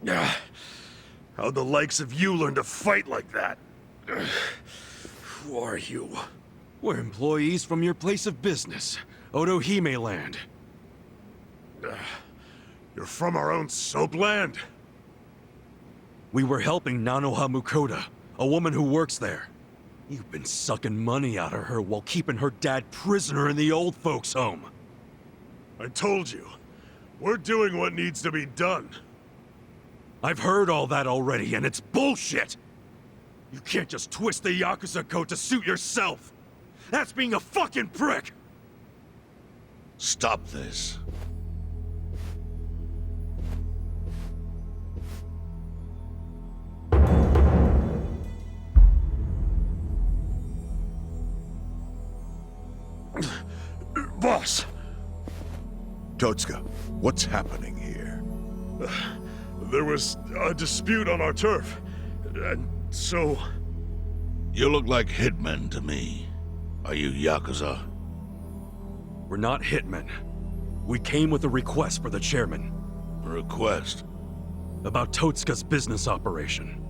Ah, how'd the likes of you learn to fight like that? Who are you? We're employees from your place of business, Otohime Land. You're from our own soap land? We were helping Nanoha Mukoda, a woman who works there. You've been sucking money out of her while keeping her dad prisoner in the old folks' home. I told you, we're doing what needs to be done. I've heard all that already, and it's bullshit! You can't just twist the Yakuza code to suit yourself! That's being a fucking prick! Stop this. Boss! Totsuka, what's happening here? There was a dispute on our turf, and so... You look like hitmen to me. Are you Yakuza? We're not hitmen. We came with a request for the chairman. A request? About Totsuka's business operation.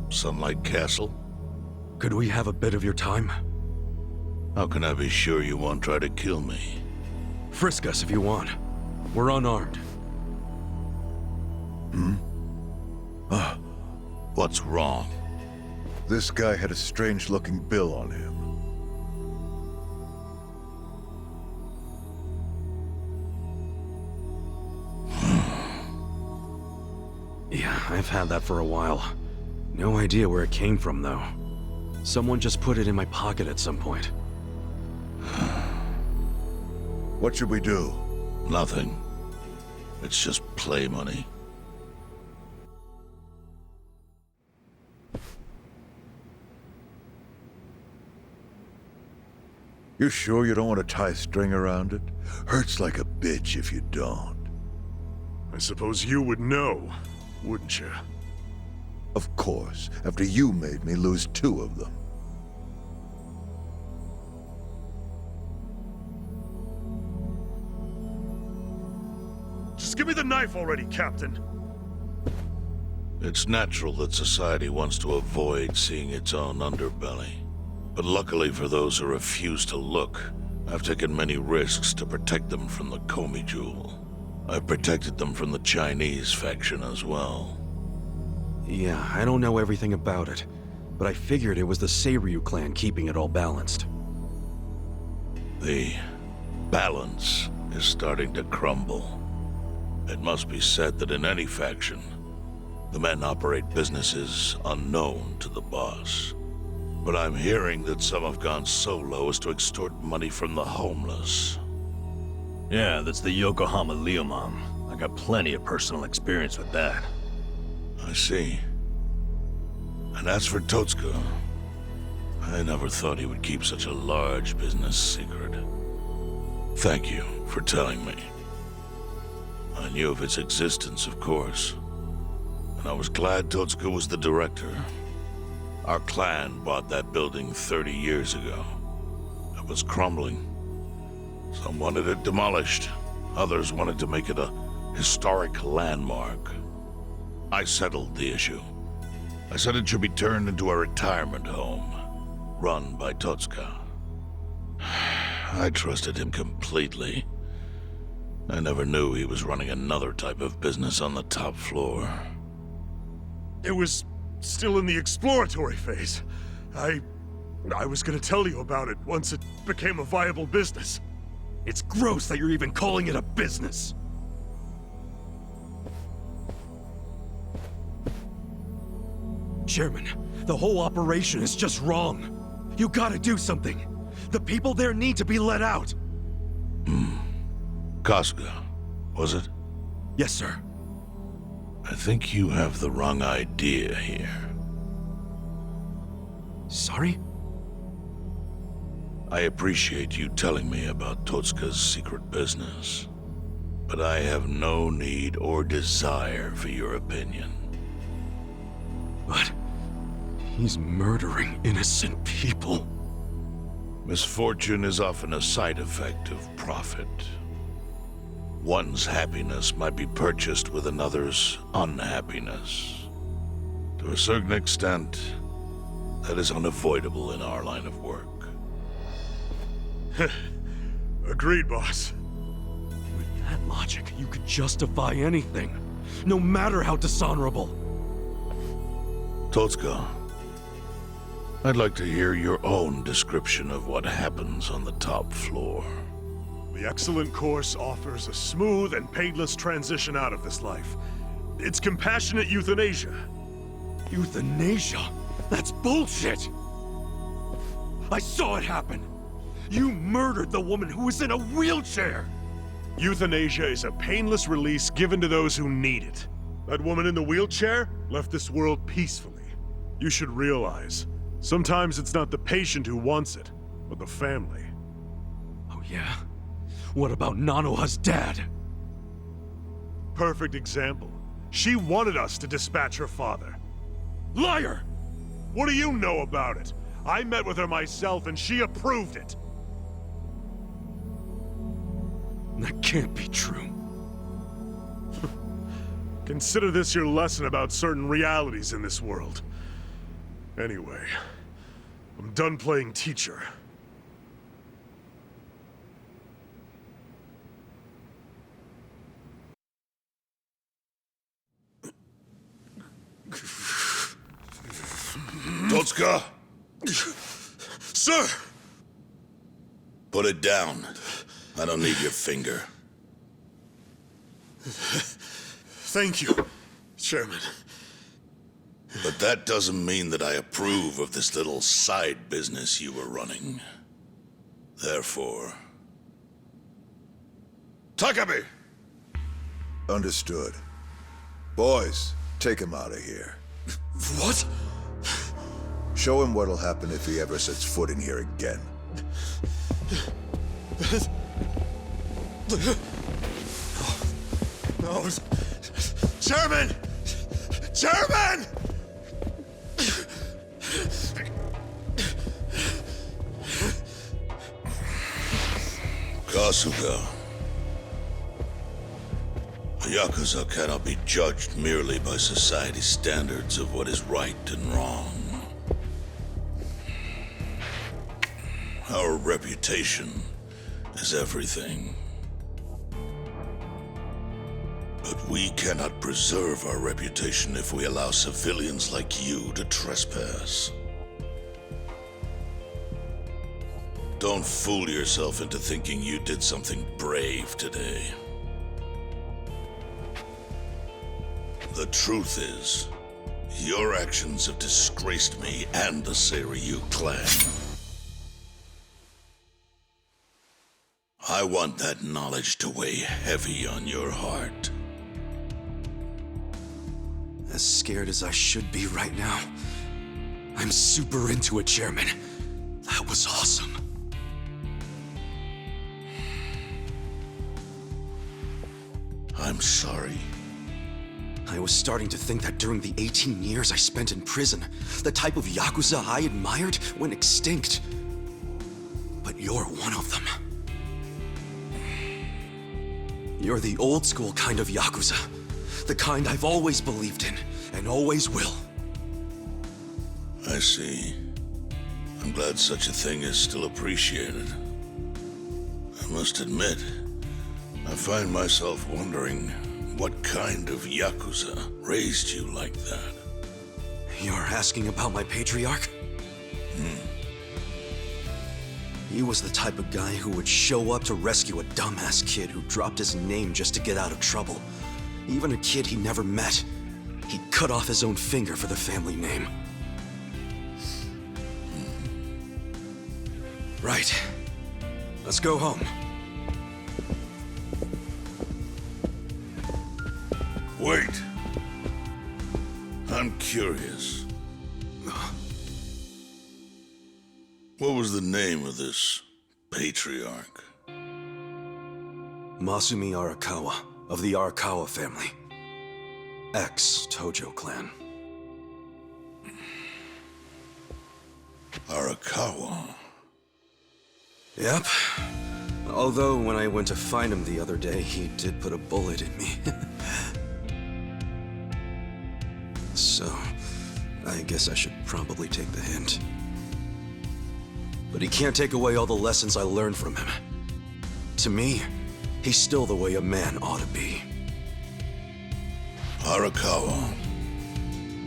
Sunlight Castle? Could we have a bit of your time? How can I be sure you won't try to kill me? Frisk us if you want. We're unarmed. What's wrong? This guy had a strange-looking bill on him. Yeah, I've had that for a while. No idea where it came from, though. Someone just put it in my pocket at some point. What should we do? Nothing. It's just play money. You sure you don't want to tie a string around it? Hurts like a bitch if you don't. I suppose you would know, wouldn't you? Of course, after you made me lose 2 of them. Just give me the knife already, Captain! It's natural that society wants to avoid seeing its own underbelly. But luckily for those who refuse to look, I've taken many risks to protect them from the Komi Jewel. I've protected them from the Chinese faction as well. Yeah, I don't know everything about it, but I figured it was the Sieryu clan keeping it all balanced. The balance is starting to crumble. It must be said that in any faction, the men operate businesses unknown to the boss. But I'm hearing that some have gone so low as to extort money from the homeless. Yeah, that's the Yokohama Leomom. I got plenty of personal experience with that. I see. And as for Totsuka, I never thought he would keep such a large business secret. Thank you for telling me. I knew of its existence, of course. And I was glad Totsuka was the director. Our clan bought that building 30 years ago. It was crumbling. Some wanted it demolished. Others wanted to make it a historic landmark. I settled the issue. I said it should be turned into a retirement home, run by Totsuka. I trusted him completely. I never knew he was running another type of business on the top floor. It was still in the exploratory phase. I was gonna tell you about it once it became a viable business. It's gross that you're even calling it a business. Chairman, the whole operation is just wrong. You gotta do something. The people there need to be let out. Kasuga, was it? Yes, sir. I think you have the wrong idea here. Sorry? I appreciate you telling me about Totsuka's secret business, but I have no need or desire for your opinion. But he's murdering innocent people. Misfortune is often a side effect of profit. One's happiness might be purchased with another's unhappiness. To a certain extent, that is unavoidable in our line of work. Agreed, boss. With that logic, you could justify anything, no matter how dishonorable. Totsuka, I'd like to hear your own description of what happens on the top floor. The excellent course offers a smooth and painless transition out of this life. It's compassionate euthanasia. Euthanasia? That's bullshit! I saw it happen! You murdered the woman who was in a wheelchair! Euthanasia is a painless release given to those who need it. That woman in the wheelchair left this world peacefully. You should realize, sometimes it's not the patient who wants it, but the family. Oh yeah? What about Nanoha's dad? Perfect example. She wanted us to dispatch her father. Liar! What do you know about it? I met with her myself and she approved it. That can't be true. Consider this your lesson about certain realities in this world. Anyway, I'm done playing teacher. Totsuka, Sir! put it down. I don't need your finger. Thank you, Chairman. But that doesn't mean that I approve of this little side business you were running. Therefore... Takami! Understood. Boys, take him out of here. What? Show him what'll happen if he ever sets foot in here again. No. Chairman! Chairman! Kasuga. A Yakuza cannot be judged merely by society's standards of what is right and wrong. Our reputation is everything. But we cannot preserve our reputation if we allow civilians like you to trespass. Don't fool yourself into thinking you did something brave today. The truth is, your actions have disgraced me and the Sieryu clan. I want that knowledge to weigh heavy on your heart. As scared as I should be right now, I'm super into it, Chairman. That was awesome. I'm sorry. I was starting to think that during the 18 years I spent in prison, the type of Yakuza I admired went extinct. But you're one of them. You're the old school kind of Yakuza. The kind I've always believed in, and always will. I see. I'm glad such a thing is still appreciated. I must admit, I find myself wondering what kind of Yakuza raised you like that. You're asking about my patriarch? He was the type of guy who would show up to rescue a dumbass kid who dropped his name just to get out of trouble. Even a kid he never met. He'd cut off his own finger for the family name. Right. Let's go home. Wait. I'm curious. What was the name of this patriarch? Masumi Arakawa, of the Arakawa family. Ex-Tojo clan. Arakawa. Yep. Although, when I went to find him the other day, he did put a bullet in me. So, I guess I should probably take the hint. But he can't take away all the lessons I learned from him. To me, he's still the way a man ought to be. Arakawa.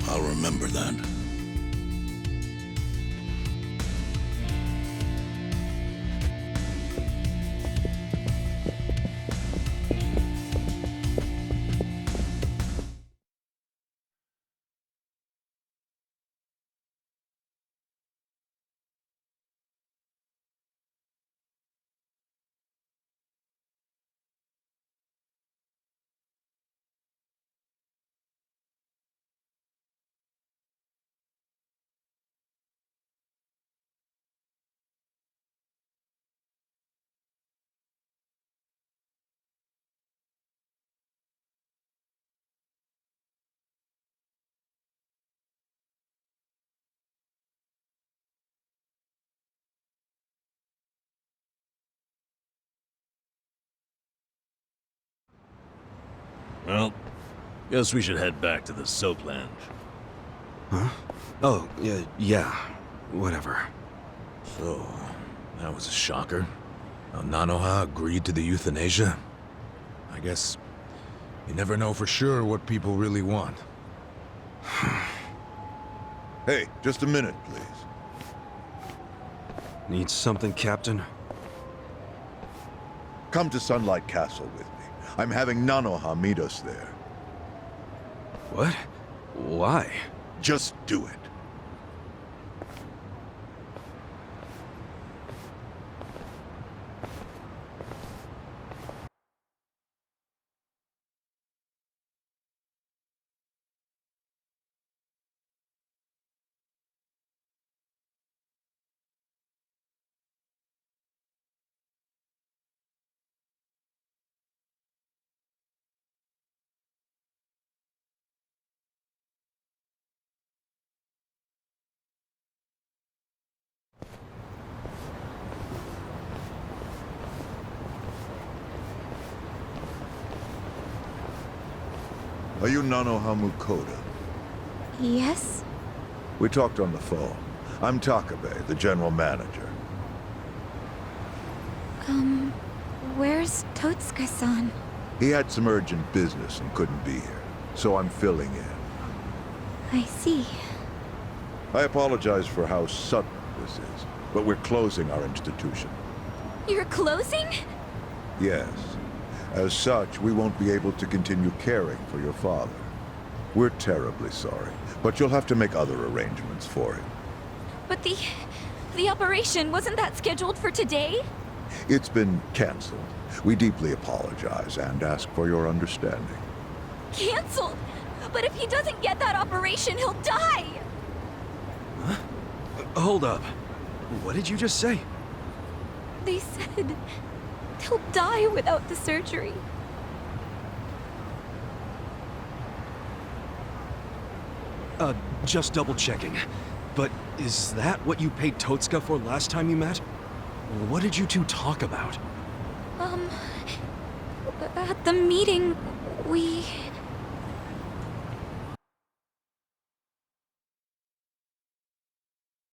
I'll remember that. Well, guess we should head back to the soap lounge. Huh? Oh, yeah, whatever. So, that was a shocker. How Nanoha agreed to the euthanasia. I guess you never know for sure what people really want. Hey, just a minute, please. Need something, Captain? Come to Sunlight Castle with me. I'm having Nanoha meet us there. What? Why? Just do it. Are you Nanoha Mukoda? Yes? We talked on the phone. I'm Takabe, the general manager. Where's Totsuka-san? He had some urgent business and couldn't be here, so I'm filling in. I see. I apologize for how sudden this is, but we're closing our institution. You're closing? Yes. As such, we won't be able to continue caring for your father. We're terribly sorry, but you'll have to make other arrangements for him. But the operation, wasn't that scheduled for today? It's been canceled. We deeply apologize and ask for your understanding. Cancelled? But if he doesn't get that operation, he'll die! Huh? Hold up. What did you just say? They said he'll die without the surgery. Just double checking. But is that what you paid Totsuka for last time you met? What did you two talk about? At the meeting, we...